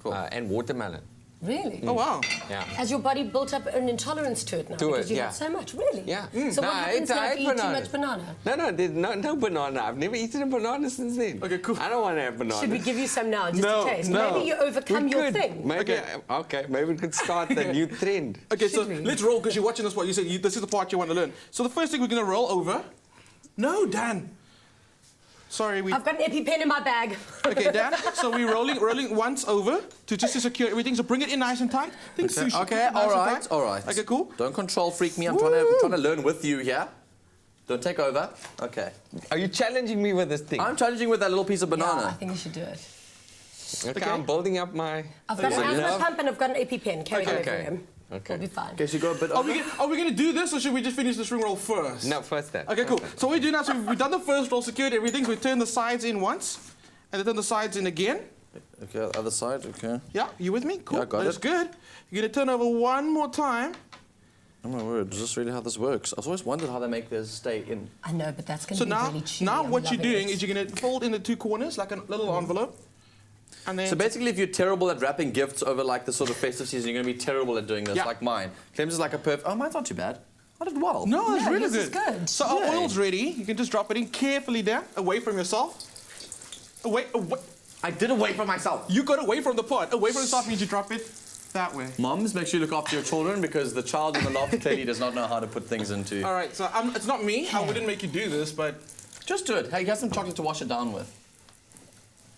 and watermelon. Really? Oh, wow. Yeah. Has your body built up an intolerance to it now? To it, because you yeah. have so much, really? Yeah. So what happens I now if ate you eat too bananas. much banana? No, there's no banana. I've never eaten a banana since then. Okay, cool. I don't want to have bananas. Should we give you some now, just No, to taste? No. Maybe you overcome We your could. thing. Maybe, okay, maybe we could start the new trend. Okay, so we? let's roll because you're watching this part. You said this is the part you want to learn. So the first thing we're going to roll over. No, Dan. Sorry, we... I've got an EpiPen in my bag. Okay, Dan, so we're rolling once over to secure everything. So bring it in nice and tight. Think sushi. Okay, Nice and all right, tight. all right. Okay, cool. Don't control freak me. I'm trying to learn with you here. Don't take over. Okay. Are you challenging me with this thing? I'm challenging with that little piece of Yeah, I banana. think you should do it. Okay, I'm building up my... I've got an asthma nerve. pump and I've got an EpiPen. Carry Okay, it okay. over him. Okay. We'll be fine. Okay, so you go a bit Are over. we going to do this or should we just finish the spring roll first? No, first that. Okay, cool. So what we do now, so we've done the first roll, secured everything. So we turn the sides in once and then turn the sides in again. Okay, other side, okay. Yeah, you with me? Cool. Yeah, got That's it. good. You're going to turn over one more time. Oh my word, is this really how this works? I've always wondered how they make this stay in. I know, but that's going So to be now, really chewy. now I'm what you're loving doing it. is you're going to fold in the two corners like a little envelope. And then So basically, if you're terrible at wrapping gifts over like the sort of festive season, you're going to be terrible at doing this, Yeah. like mine. Clem's is like a perfect... Oh, mine's not too bad. I did well. No, it's Yeah, really yours is good. good. So our Yay. oil's ready. You can just drop it in carefully down, away from yourself. Away. I did away from myself. You got away from the pot. Away from yourself means you drop it that way. Moms, make sure you look after your children because the child in the loft clearly does not know how to put things into... All right, so it's not me. I wouldn't make you do this, but Just do it. Hey, you got some chocolate to wash it down with.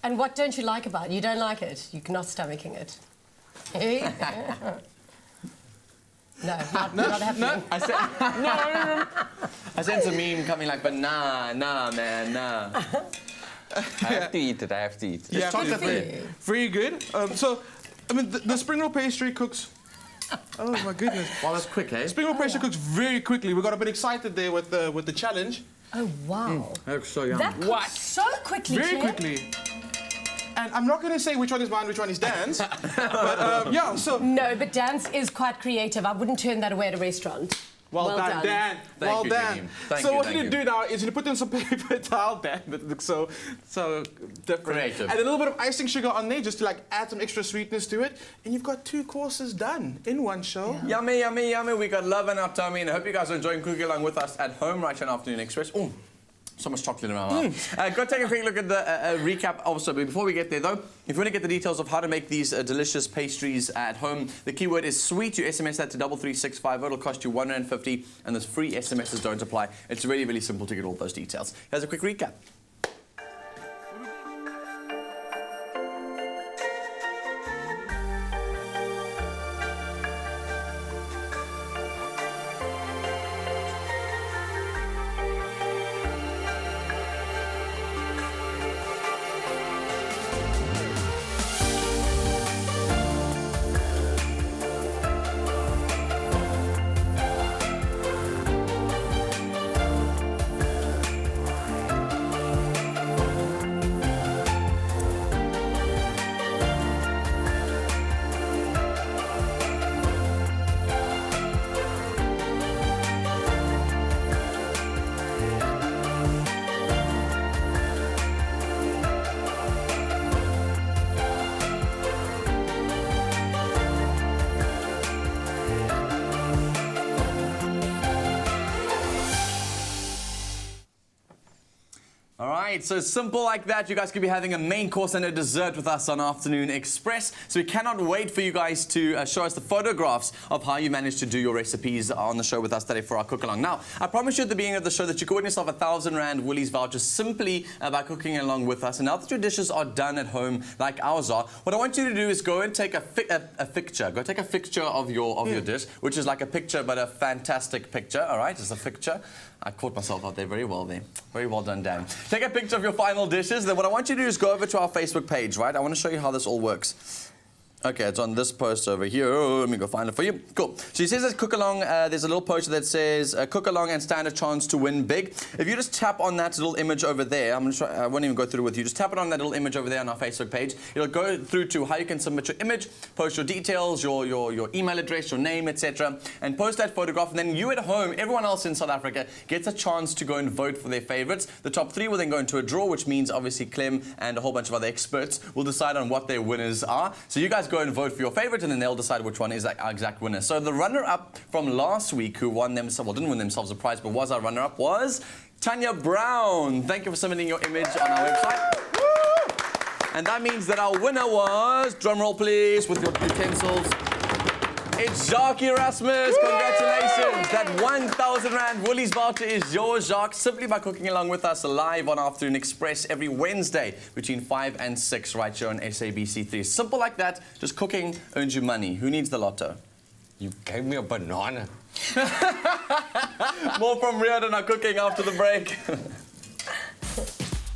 And what don't you like about it? You don't like it. You're not stomaching it. No, not happening. I said... I sense a meme coming like, but nah, man, nah. I have to eat it, I have to eat it. yeah, chocolate for bread. you. very good. So, I mean, the spring roll pastry cooks. Oh my goodness. Well, that's quick, eh? Spring roll pastry cooks very quickly. We got a bit excited there with the challenge. Oh, wow. That's so yum. That cooks so quickly, Very Clem. quickly. And I'm not going to say which one is mine, which one is Dan's. But yeah, so No, but dance is quite creative. I wouldn't turn that away at a restaurant. well done, Dan. Thank well you, done. Janine. Thank So you, what thank you're you. going to do now is you're going to put in some paper towel, Dan, that looks so different. Creative. And a little bit of icing sugar on there just to like add some extra sweetness to it. And you've got 2 courses done in one show. Yeah. Yummy, yummy, yummy. We got love in our tummy, and I hope you guys are enjoying cooking along with us at home right here on Afternoon Express. Oh, so much chocolate in my mouth. Go take a quick look at the recap also. But before we get there, though, if you want to get the details of how to make these delicious pastries at home, the keyword is sweet. You SMS that to 33650. It'll cost you R1.50, and those free SMSs don't apply. It's really, really simple to get all those details. Here's a quick recap. All right, so simple like that. You guys could be having a main course and a dessert with us on Afternoon Express. So we cannot wait for you guys to show us the photographs of how you managed to do your recipes on the show with us today for our cook-along. Now, I promised you at the beginning of the show that you could win yourself a R1,000 Woolies voucher simply by cooking along with us. And now that your dishes are done at home like ours are, what I want you to do is go and take a picture. Go take a picture of your dish, which is like a picture but a fantastic picture. All right, it's a picture. I caught myself out there very well there. Very well done, Dan. Take a picture of your final dishes. Then what I want you to do is go over to our Facebook page, right? I want to show you how this all works. Okay, it's on this post over here. Oh, let me go find it for you. Cool. So it says that cook along. There's a little poster that says cook along and stand a chance to win big. If you just tap on that little image over there, I'm gonna try. I won't even go through it with you. Just tap it on that little image over there on our Facebook page. It'll go through to how you can submit your image, post your details, your email address, your name, etc., and post that photograph. And then you at home, everyone else in South Africa, gets a chance to go and vote for their favorites. The top 3 will then go into a draw, which means obviously Clem and a whole bunch of other experts will decide on what their winners are. So you guys go and vote for your favorite, and then they'll decide which one is our exact winner. So the runner-up from last week, who won themselves, well, didn't win themselves a prize, but was our runner-up, was Tanya Brown. Thank you for submitting your image on our website. And that means that our winner was, drum roll please, with your utensils. It's Jacques Erasmus. Congratulations. That 1,000 Rand Woolies voucher is yours, Jacques, simply by cooking along with us live on Afternoon Express every Wednesday between 5 and 6 right here on SABC3. Simple like that. Just cooking earns you money. Who needs the lotto? You gave me a banana. More from Riaad and our cooking after the break.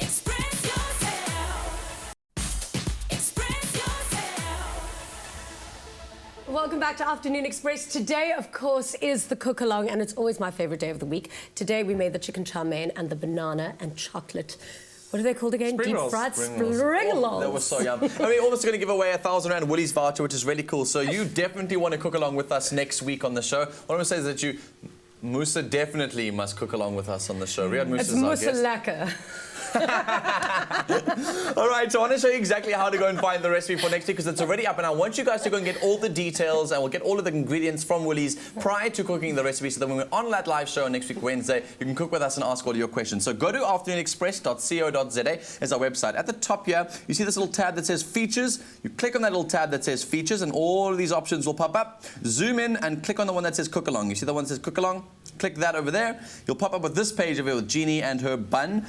Express yourself. Express yourself. Welcome back to Afternoon Express. Today, of course, is the cook along, and it's always my favorite day of the week. Today, we made the chicken chow mein and the banana and chocolate. What are they called again? Spring rolls. Deep fried Spring spring rolls. rolls. That was so yum. And we're also going to give away a 1,000 Rand Woolies voucher, which is really cool. So you definitely want to cook along with us next week on the show. What I'm going to say is that Moosa definitely must cook along with us on the show. Riaad Moosa It's is our Moosa guest. lekker. All right, so I want to show you exactly how to go and find the recipe for next week because it's already up, and I want you guys to go and get all the details, and we'll get all of the ingredients from Woolies prior to cooking the recipe, so that when we're on that live show next week Wednesday, you can cook with us and ask all your questions. So go to afternoonexpress.co.za is our website. At the top here, you see this little tab that says features. You click on that little tab that says features, and all of these options will pop up. Zoom in and click on the one that says cook along. You see the one that says cook along? Click that over there. You'll pop up with this page of it with Jeannie and her bun.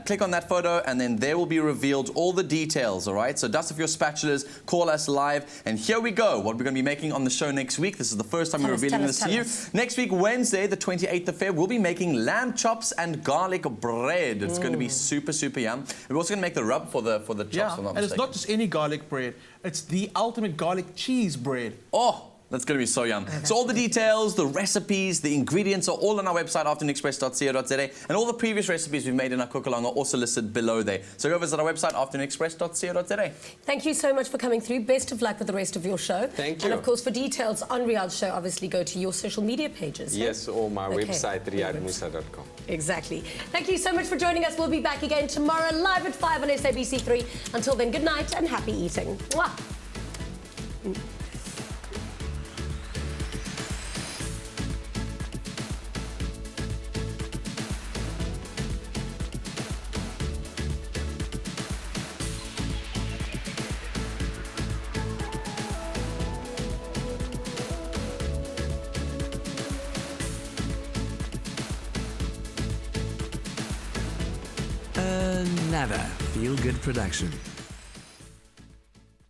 Click on that photo, and then there will be revealed all the details, all right? So dust off your spatulas, call us live, and here we go. What we're going to be making on the show next week. This is the first time we're revealing this to you. Next week, Wednesday, the 28th of Feb, we'll be making lamb chops and garlic bread. It's going to be super, super yum. We're also going to make the rub for the chops, Yeah, if I'm not and it's mistaken. not just any garlic bread. It's the ultimate garlic cheese bread. Oh, that's going to be so yum. So all the details, the recipes, the ingredients are all on our website, afternoonexpress.co.za, and all the previous recipes we've made in our cook-along are also listed below there. So go visit our website, afternoonexpress.co.za. Thank you so much for coming through. Best of luck with the rest of your show. Thank you. And of course, for details on Riaad's show, obviously go to your social media pages. Yes, or my Okay. website, riaadmoosa.com. Exactly. Thank you so much for joining us. We'll be back again tomorrow live at 5 on SABC3. Until then, good night and happy eating. Mwah. Never Feel Good production.